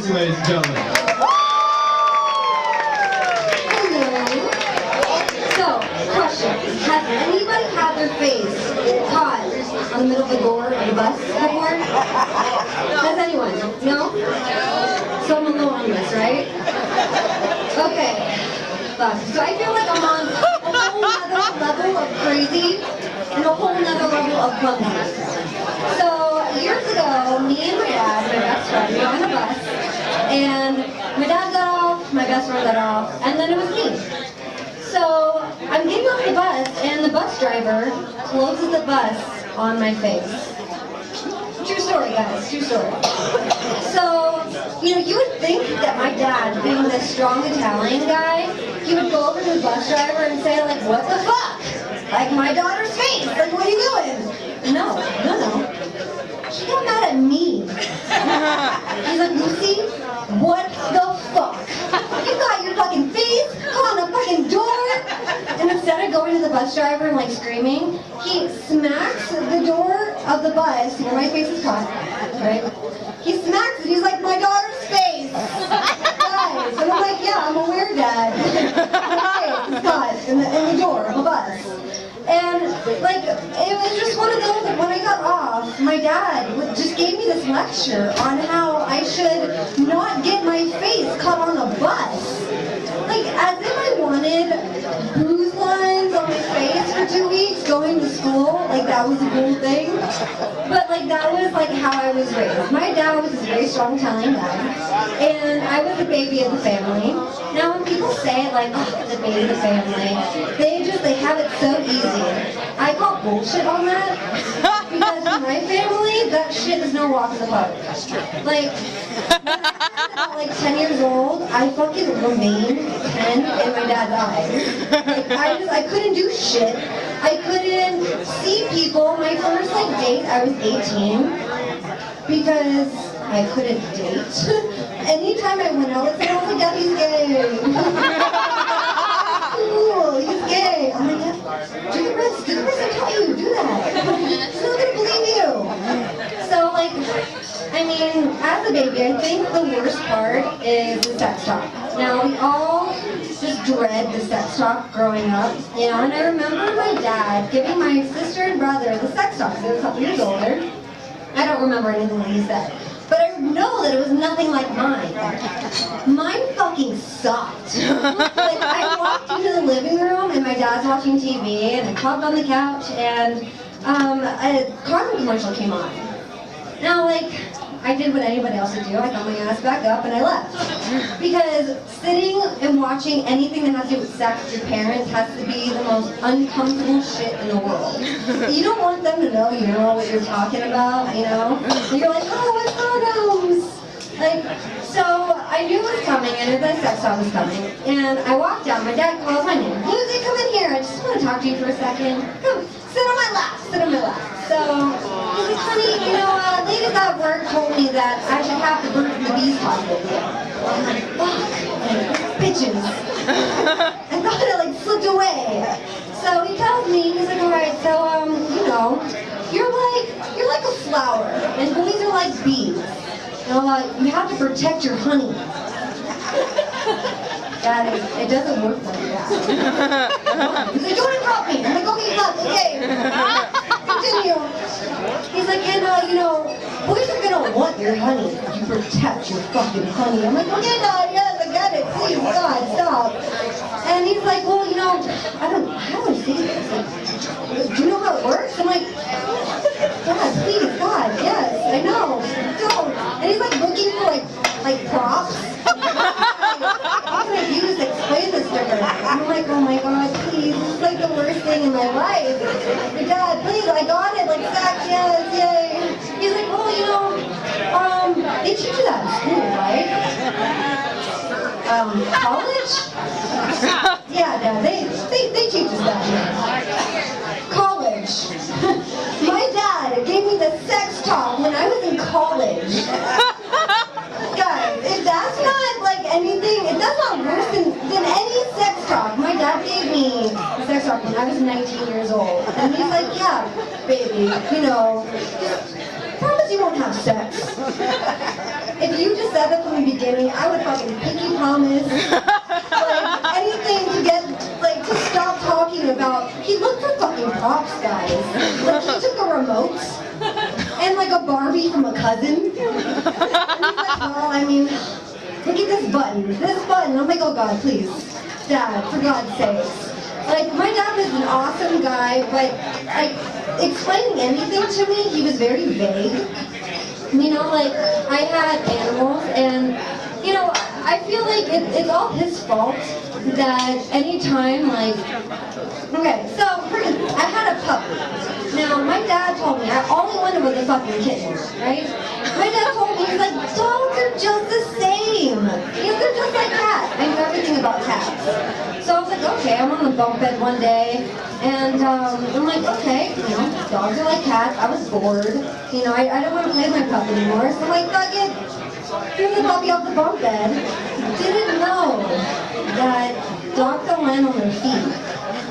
Lucy, ladies and gentlemen. So, question. Has anybody had their face caught on the middle of the door of the bus before? Has anyone? No? So I'm alone on this, right? Okay. So I feel like I'm on a whole other level of crazy and a whole other level of clumsy. So years ago, me and my dad, my best friend, were on a bus, and my dad got off, my best friend got off, and then it was me. So I'm getting off the bus, and the bus driver closes the bus on my face. True story, guys, true story. So, you would think that my dad, being this strong Italian guy, he would go over to the bus driver and say, like, what the fuck? Like, my daughter's face, like, what are you doing? No. She got mad at me. He's like, Lucy, what the fuck? You got your fucking face on the fucking door? And instead of going to the bus driver and like screaming, he smacks the door of the bus where my face is caught, right? He smacks it, he's like, my daughter's face! Guys, and I'm like, yeah, I'm aware, Dad. My face is caught in the door of a bus. And, like, it was just one of those, like, when I got off, my dad just gave me this lecture on how I should not get my face caught on a bus. Like, as if I wanted bruise lines on my face for 2 weeks going to school, like, that was a cool thing. But, like, that was, like, how I was raised. My dad was this very strong Italian guy, and I was the baby of the family. Now, when people say, like, oh, the baby of the family, they have it so easy. I call bullshit on that, because in my family, that shit is no walk in the park. Like, when I was about, like, 10 years old, I fucking remained 10 in my dad's eyes. Like, I couldn't do shit. I couldn't see people. My first, like, date, I was 18, because I couldn't date. Anytime I went out with someone, I was like, Daddy's gay. Cool, he's gay. I'm like, do the rest I tell you, do that. She's not gonna believe you. So, like, I mean, as a baby, I think the worst part is the sex talk. Now, we all just dread the sex talk growing up, and I remember my dad giving my sister and brother the sex talk. They were a couple years older. I don't remember anything that he said. But I know that it was nothing like mine. Mine fucking sucked. Like, I walked into the living room and my dad's watching TV and I popped on the couch and a condom commercial came on. Now, like, I did what anybody else would do. I got my ass back up and I left. Because sitting and watching anything that has to do with sex with your parents has to be the most uncomfortable shit in the world. You don't want them to know you know what you're talking about, And you're like, oh, it's condoms. Like, so I knew it was coming, I knew that sex talk was coming. And I walked down, my dad calls my name. Lucy, come in here, I just want to talk to you for a second. Come, sit on my lap, sit on my lap. So, he's like, honey, ladies at work told me that I should have the bird and the bees talk with you. I'm like, fuck, bitches. I thought it like slipped away. So he tells me, he's like, alright, so, you're like a flower, and boys are like bees. You have to protect your honey. Dad, it doesn't work like that. He's like, don't interrupt me. I'm like, okay, look, okay. Continue. He's like, and boys are gonna want your honey if you protect your fucking honey. I'm like, okay, Dad, yes, I get it. Please, God, stop. And he's like, well, how do I say this? Like, do you know how it works? I'm like, Dad, please, God, yes, I know. Don't. And he's like looking for like props. What can I use to explain this to her? I'm like, oh my God, please, this is like the worst thing in my life. But Dad, please, I got it, like sex, yes, yay. He's like, well, they teach you that in school, right? College? Yeah, Dad, they teach us that. College. My dad gave me the sex talk when I was in college. Guys, if that's not like anything, if that's not worse than any sex talk, my dad gave me sex talk when I was 19 years old. And he's like, yeah, baby, just promise you won't have sex. If you just said that from the beginning, I would fucking pinky promise. Like, anything to get, like, to stop talking about. He looked for fucking props, guys. Like, he took a remote and, like, a Barbie from a cousin. And he's like, well, I mean, look at this button. This button. I'm like, oh, God, please. Dad, for God's sakes. Like, my dad was an awesome guy, but, like, explaining anything to me, he was very vague. You know, like, I had animals, and, you know, I feel like it's all his fault that anytime, like, okay, so, I had a puppy. Now, my dad told me, I only wanted was a fucking kitten, right? My dad told me, he's like, dogs are just the same. You know, they're just like cats. I knew everything about cats. So I was like, okay, I'm on the bunk bed one day, and I'm like, okay, you know, dogs are like cats. I was bored. You know, I don't want to play with my puppy anymore, so I'm like, fuck it. Threw the puppy off the bunk bed. Didn't know that dogs don't land on their feet.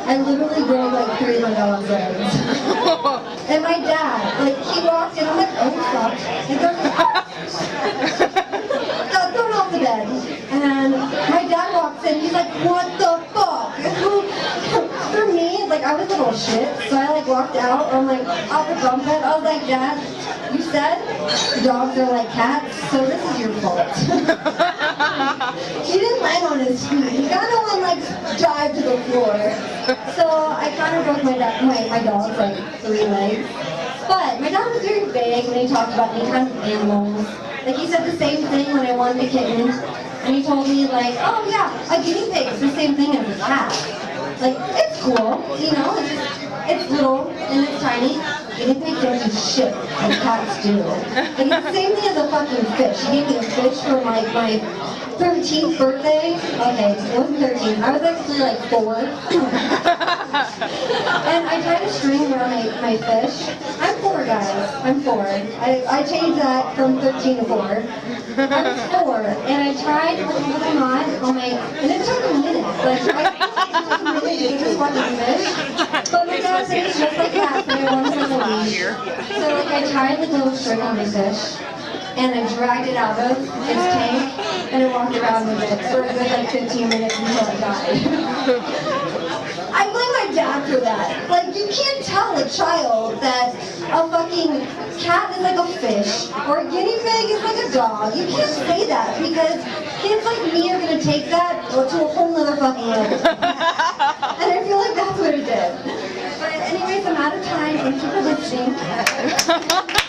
I literally broke like 3 of my dog's legs. And my dad, like, he walked in, I'm like, oh, fuck. And got thrown off the bed. And my dad walks in, he's like, what the fuck? For me, like, I was a little shit, so I, like, walked out, I'm like, off the bunk bed. I was like, Dad, you said dogs are like cats, so this is your fault. He didn't land on his feet. He kind of went, like, dive to the floor. So I kind of broke my dog's, like, 3 legs. But my dad was very vague when he talked about any kinds of animals. Like, he said the same thing when I wanted a kitten. And he told me, like, oh, yeah, a guinea pig is the same thing as a cat. Like, it's cool, you know, it's little and it's tiny. Guinea pigs don't do shit like cats do. Like, it's the same thing as a fucking fish. He gave me a fish for, like, my 13th birthday. Okay, it wasn't 13. I was actually, like, 4. And I tied a string around my fish. I'm 4, guys. I'm 4. I changed that from 13 to 4. I was 4, and I tried to put a knot on my, and it took a minute. Like, I took a minute to just watch the fish. But my dad said it's just like that, and I wanted like a leash. So, like, I tied like a little string on my fish, and I dragged it out of its tank, and I walked around with it for a good, like, 15 minutes until it died. I blame my dad for that. Like, you can't tell a child that a fucking cat is like a fish, or a guinea pig is like a dog. You can't say that, because kids like me are gonna take that to a whole nother fucking level. And I feel like that's what it did. But anyways, I'm out of time. Thank you for listening.